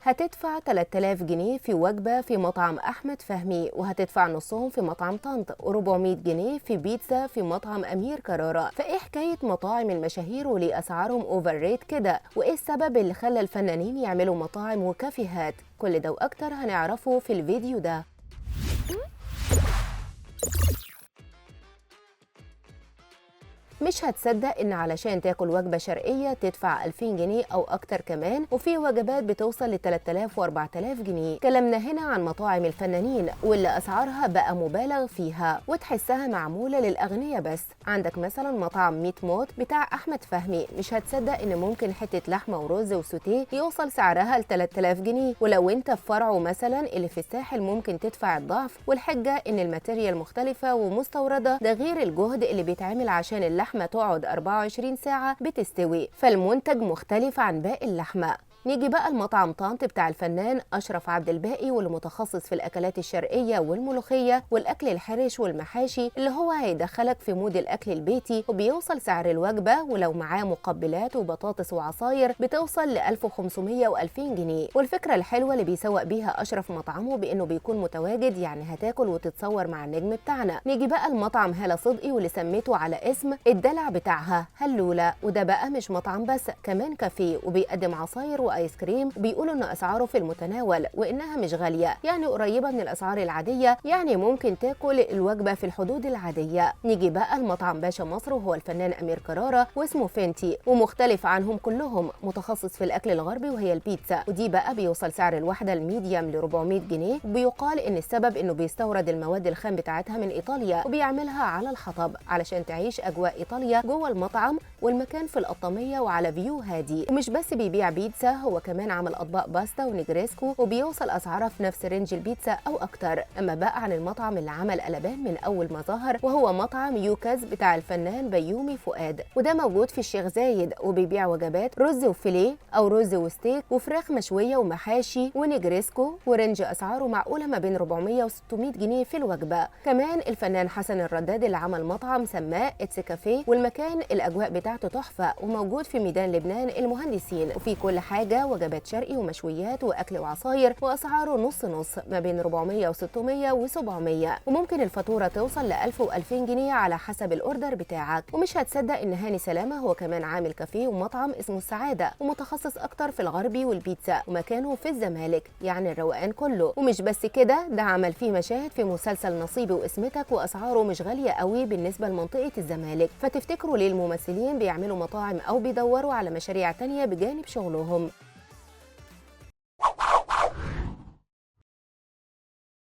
هتدفع 3000 جنيه في وجبة في مطعم أحمد فهمي، وهتدفع نصهم في مطعم طنط، و400 جنيه في بيتزا في مطعم أمير كرارة. فإيه حكاية مطاعم المشاهير وليه أسعارهم أوفر ريت كده؟ وإيه السبب اللي خلى الفنانين يعملوا مطاعم وكافيهات؟ كل ده وأكتر هنعرفه في الفيديو ده. مش هتصدق ان علشان تاكل وجبة شرقية تدفع 2000 جنيه او اكتر كمان، وفي وجبات بتوصل ل 3000 و 4000 جنيه. كلامنا هنا عن مطاعم الفنانين واللي اسعارها بقى مبالغ فيها وتحسها معمولة للاغنياء بس. عندك مثلا مطعم ميت موت بتاع احمد فهمي، مش هتصدق ان ممكن حتة لحمة ورز وسوتيه يوصل سعرها ل 3000 جنيه، ولو انت في فرعه مثلا اللي في الساحل ممكن تدفع الضعف، والحجة ان الماتيريال مختلفة ومستوردة، ده غير الجهد اللي بيتعمل عشان اللحمة تقعد 24 ساعة بتستوي، فالمنتج مختلف عن باقي اللحمة. نيجي بقى المطعم طنط بتاع الفنان أشرف عبد الباقي، واللي متخصص في الأكلات الشرقية والملوخية والأكل الحرش والمحاشي، اللي هو هيدخلك في مود الأكل البيتي. وبيوصل سعر الوجبة ولو معاه مقبلات وبطاطس وعصاير بتوصل ل 1500 و 2000 جنيه. والفكرة الحلوة اللي بيسوق بيها أشرف مطعمه بإنه بيكون متواجد، يعني هتاكل وتتصور مع النجم بتاعنا. نيجي بقى المطعم هالة صدقي، واللي سميته على اسم الدلع بتاعها هلولة، وده بقى مش مطعم بس، كمان كافيه وبيقدم عصاير ايس كريم. بيقولوا ان اسعاره في المتناول وانها مش غاليه، يعني قريبه من الاسعار العاديه، يعني ممكن تاكل الوجبه في الحدود العاديه. نيجي بقى المطعم باشا مصر، وهو الفنان امير كرارة، واسمه فينتي، ومختلف عنهم كلهم، متخصص في الاكل الغربي وهي البيتزا. ودي بقى بيوصل سعر الواحده الميديم ل 400 جنيه، وبيقال ان السبب انه بيستورد المواد الخام بتاعتها من ايطاليا وبيعملها على الحطب علشان تعيش اجواء ايطاليا جوه المطعم، والمكان في القطاميه وعلى فيو هادي. ومش بس بيبيع بيتزا، هو كمان عمل اطباق باستا ونجريسكو، وبيوصل اسعارها في نفس رينج البيتزا او اكتر. اما بقى عن المطعم اللي عمل قلبان من اول ما ظهر، وهو مطعم يوكاز بتاع الفنان بيومي فؤاد، وده موجود في الشيخ زايد، وبيبيع وجبات رز وفيليه او رز وستيك وفراخ مشويه ومحاشي ونجريسكو، ورينج اسعاره معقوله ما بين 400 و 600 جنيه في الوجبه. كمان الفنان حسن الرداد اللي عمل مطعم سماه اتس كافيه، والمكان الاجواء بتاعته تحفه، وموجود في ميدان لبنان المهندسين، وفي كل حاجه وجبات شرقي ومشويات واكل وعصاير، واسعاره نص نص ما بين 400 و600 و700، وممكن الفاتوره توصل ل 1000 و 2000 جنيه على حسب الاوردر بتاعك. ومش هتصدق ان هاني سلامه هو كمان عامل كافيه ومطعم اسمه السعاده، ومتخصص اكتر في الغربي والبيتزا، ومكانه في الزمالك، يعني الروقان كله. ومش بس كده، ده عمل فيه مشاهد في مسلسل نصيبي واسمتك، واسعاره مش غاليه قوي بالنسبه لمنطقه الزمالك. فتفتكروا ليه الممثلين بيعملوا مطاعم او بيدوروا على مشاريع تانية بجانب شغلهم؟